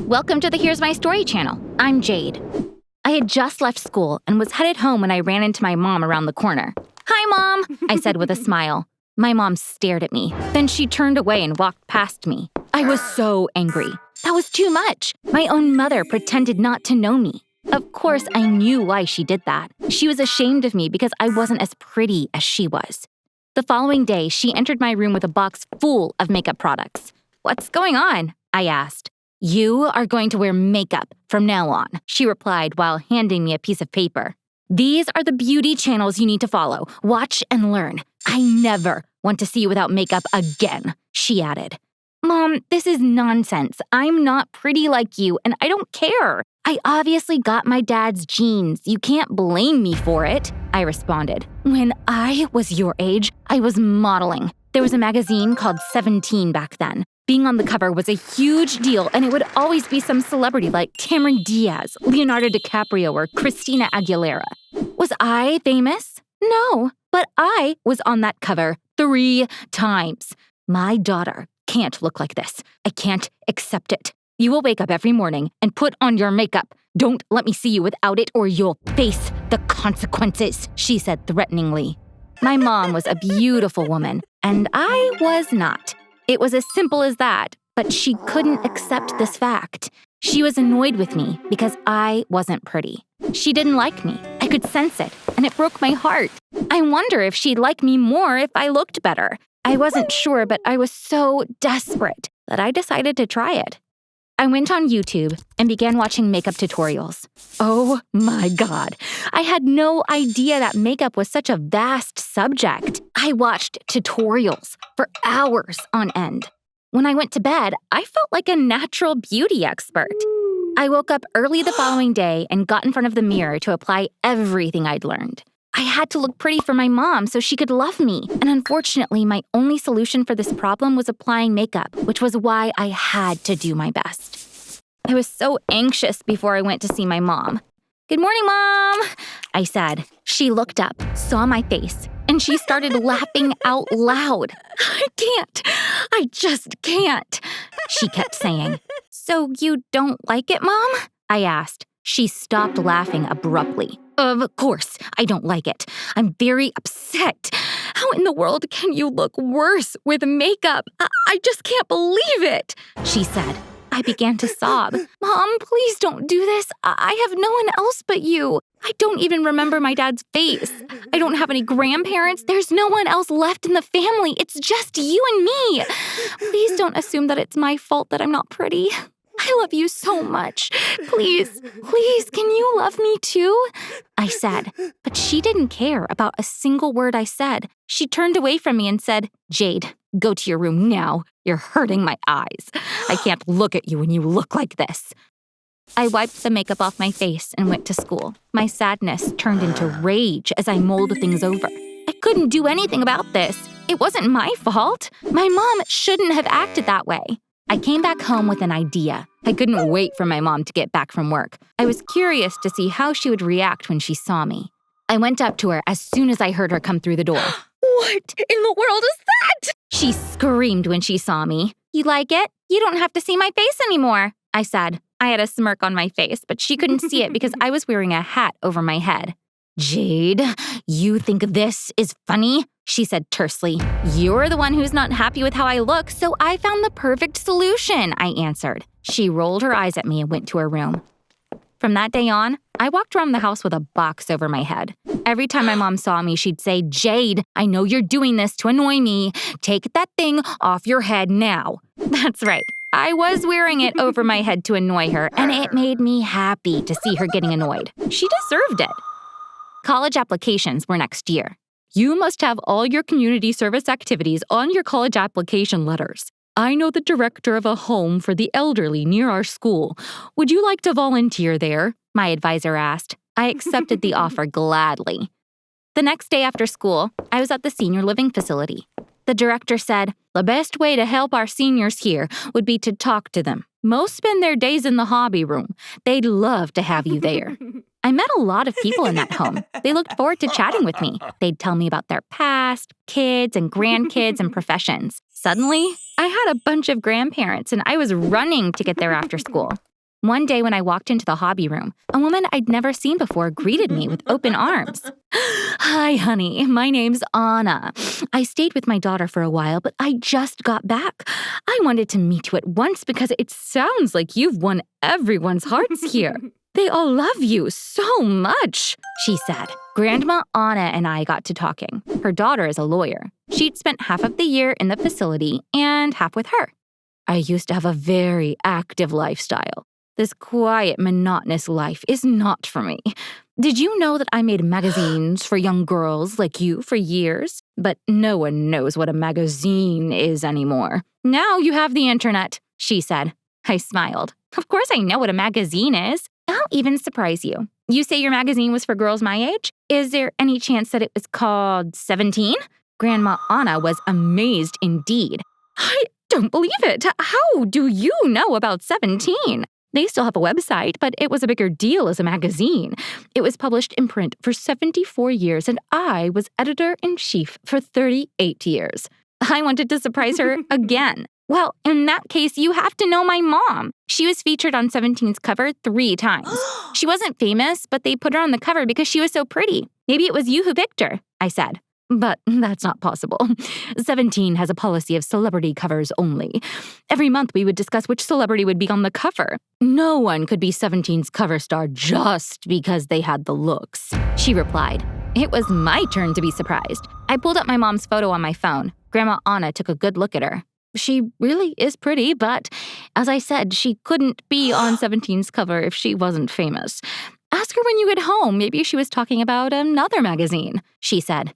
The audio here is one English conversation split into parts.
Welcome to the Here's My Story channel. I'm Jade. I had just left school and was headed home when I ran into my mom around the corner. "Hi, Mom," I said with a smile. My mom stared at me. Then she turned away and walked past me. I was so angry. That was too much. My own mother pretended not to know me. Of course, I knew why she did that. She was ashamed of me because I wasn't as pretty as she was. The following day, she entered my room with a box full of makeup products. "What's going on?" I asked. "You are going to wear makeup from now on," she replied while handing me a piece of paper. "These are the beauty channels you need to follow. Watch and learn. I never want to see you without makeup again," she added. "Mom, this is nonsense. I'm not pretty like you, and I don't care. I obviously got my dad's genes. You can't blame me for it," I responded. "When I was your age, I was modeling. There was a magazine called 17 back then. Being on the cover was a huge deal, and it would always be some celebrity like Cameron Diaz, Leonardo DiCaprio, or Christina Aguilera. Was I famous? No, but I was on that cover 3 times. My daughter can't look like this. I can't accept it. You will wake up every morning and put on your makeup. Don't let me see you without it or you'll face the consequences," she said threateningly. My mom was a beautiful woman, and I was not. It was as simple as that, but she couldn't accept this fact. She was annoyed with me because I wasn't pretty. She didn't like me. I could sense it, and it broke my heart. I wonder if she'd like me more if I looked better. I wasn't sure, but I was so desperate that I decided to try it. I went on YouTube and began watching makeup tutorials. Oh my God, I had no idea that makeup was such a vast subject. I watched tutorials for hours on end. When I went to bed, I felt like a natural beauty expert. I woke up early the following day and got in front of the mirror to apply everything I'd learned. I had to look pretty for my mom so she could love me. And unfortunately, my only solution for this problem was applying makeup, which was why I had to do my best. I was so anxious before I went to see my mom. "Good morning, Mom," I said. She looked up, saw my face, and she started laughing out loud. I just can't," she kept saying. "So you don't like it, Mom?" I asked. She stopped laughing abruptly. "Of course, I don't like it. I'm very upset. How in the world can you look worse with makeup? I just can't believe it," she said. I began to sob. "Mom, please don't do this. I have no one else but you. I don't even remember my dad's face. I don't have any grandparents. There's no one else left in the family. It's just you and me. Please don't assume that it's my fault that I'm not pretty. I love you so much. Please, can you love me too?" I said, but she didn't care about a single word I said. She turned away from me and said, "Jade, go to your room now. You're hurting my eyes. I can't look at you when you look like this." I wiped the makeup off my face and went to school. My sadness turned into rage as I mulled things over. I couldn't do anything about this. It wasn't my fault. My mom shouldn't have acted that way. I came back home with an idea. I couldn't wait for my mom to get back from work. I was curious to see how she would react when she saw me. I went up to her as soon as I heard her come through the door. "What in the world is that?" she screamed when she saw me. "You like it? You don't have to see my face anymore," I said. I had a smirk on my face, but she couldn't see it because I was wearing a hat over my head. "Jade, you think this is funny?" she said tersely. "You're the one who's not happy with how I look, so I found the perfect solution," I answered. She rolled her eyes at me and went to her room. From that day on, I walked around the house with a box over my head. Every time my mom saw me, she'd say, "Jade, I know you're doing this to annoy me. Take that thing off your head now." That's right. I was wearing it over my head to annoy her, and it made me happy to see her getting annoyed. She deserved it. College applications were next year. "You must have all your community service activities on your college application letters. I know the director of a home for the elderly near our school. Would you like to volunteer there?" my advisor asked. I accepted the offer gladly. The next day after school, I was at the senior living facility. The director said, "The best way to help our seniors here would be to talk to them. Most spend their days in the hobby room. They'd love to have you there." I met a lot of people in that home. They looked forward to chatting with me. They'd tell me about their past, kids and grandkids and professions. Suddenly, I had a bunch of grandparents and I was running to get there after school. One day when I walked into the hobby room, a woman I'd never seen before greeted me with open arms. Hi, honey. My name's Anna. I stayed with my daughter for a while, but I just got back. I wanted to meet you at once because it sounds like you've won everyone's hearts here. They all love you so much, she said. Grandma Anna and I got to talking. Her daughter is a lawyer. She'd spent half of the year in the facility and half with her. I used to have a very active lifestyle. This quiet, monotonous life is not for me. Did you know that I made magazines for young girls like you for years? But no one knows what a magazine is anymore. Now you have the internet, she said. I smiled. Of course I know what a magazine is. I'll even surprise you. You say your magazine was for girls my age? Is there any chance that it was called 17? Grandma Anna was amazed indeed. I don't believe it. How do you know about 17? They still have a website, but it was a bigger deal as a magazine. It was published in print for 74 years, and I was editor-in-chief for 38 years. I wanted to surprise her again. Well, in that case, you have to know my mom. She was featured on 17's cover 3 times. She wasn't famous, but they put her on the cover because she was so pretty. Maybe it was you who picked her, I said. But that's not possible. 17 has a policy of celebrity covers only. Every month we would discuss which celebrity would be on the cover. No one could be 17's cover star just because they had the looks, she replied. It was my turn to be surprised. I pulled up my mom's photo on my phone. Grandma Anna took a good look at her. She really is pretty, but as I said, she couldn't be on 17's cover if she wasn't famous. Ask her when you get home. Maybe she was talking about another magazine, she said.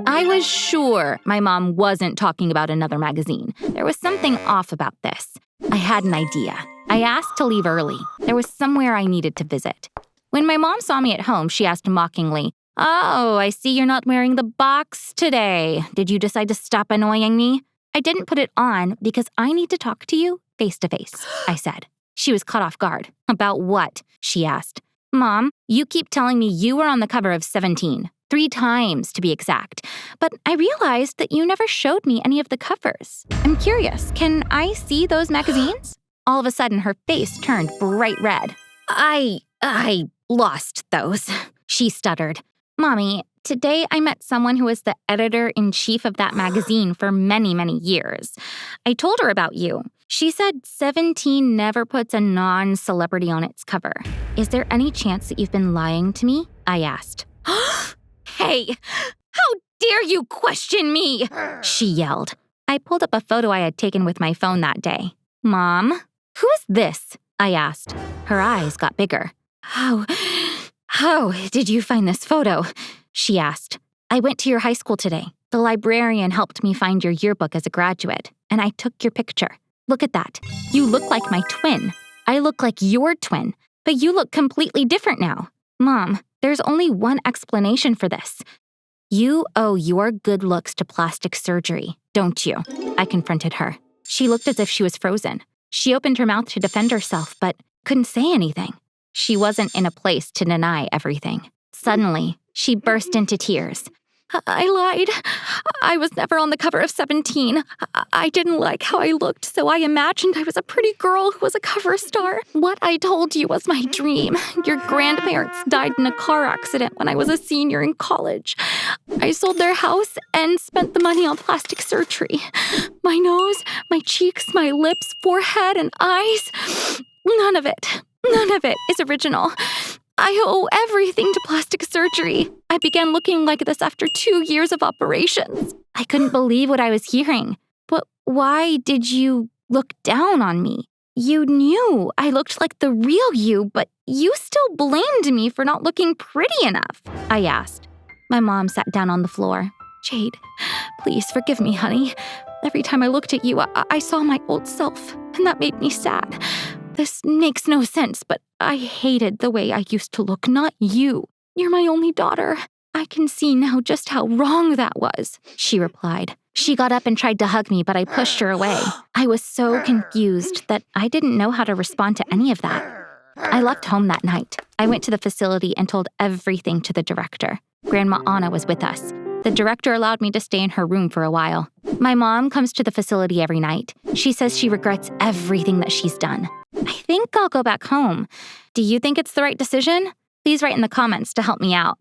I was sure my mom wasn't talking about another magazine. There was something off about this. I had an idea. I asked to leave early. There was somewhere I needed to visit. When my mom saw me at home, she asked mockingly, "Oh, I see you're not wearing the box today. Did you decide to stop annoying me?" I didn't put it on because I need to talk to you face to face, I said. She was caught off guard. About what? She asked. Mom, you keep telling me you were on the cover of 17. 3 times, to be exact. But I realized that you never showed me any of the covers. I'm curious, can I see those magazines? All of a sudden, her face turned bright red. I lost those, she stuttered. Mommy, today I met someone who was the editor-in-chief of that magazine for many, many years. I told her about you. She said 17 never puts a non-celebrity on its cover. Is there any chance that you've been lying to me? I asked. Hey, how dare you question me? She yelled. I pulled up a photo I had taken with my phone that day. Mom, who is this? I asked. Her eyes got bigger. How did you find this photo? She asked. I went to your high school today. The librarian helped me find your yearbook as a graduate, and I took your picture. Look at that. You look like my twin. I look like your twin, but you look completely different now. Mom, there's only one explanation for this. You owe your good looks to plastic surgery, don't you? I confronted her. She looked as if she was frozen. She opened her mouth to defend herself, but couldn't say anything. She wasn't in a place to deny everything. Suddenly, she burst into tears. I lied. I was never on the cover of 17. I didn't like how I looked, so I imagined I was a pretty girl who was a cover star. What I told you was my dream. Your grandparents died in a car accident when I was a senior in college. I sold their house and spent the money on plastic surgery. My nose, my cheeks, my lips, forehead, and eyes. None of it is original. I owe everything to plastic surgery. I began looking like this after 2 years of operations. I couldn't believe what I was hearing. But why did you look down on me? You knew I looked like the real you, but you still blamed me for not looking pretty enough, I asked. My mom sat down on the floor. Jade, please forgive me, honey. Every time I looked at you, I saw my old self, and that made me sad. This makes no sense, but I hated the way I used to look, not you. You're my only daughter. I can see now just how wrong that was, she replied. She got up and tried to hug me, but I pushed her away. I was so confused that I didn't know how to respond to any of that. I left home that night. I went to the facility and told everything to the director. Grandma Anna was with us. The director allowed me to stay in her room for a while. My mom comes to the facility every night. She says she regrets everything that she's done. I think I'll go back home. Do you think it's the right decision? Please write in the comments to help me out.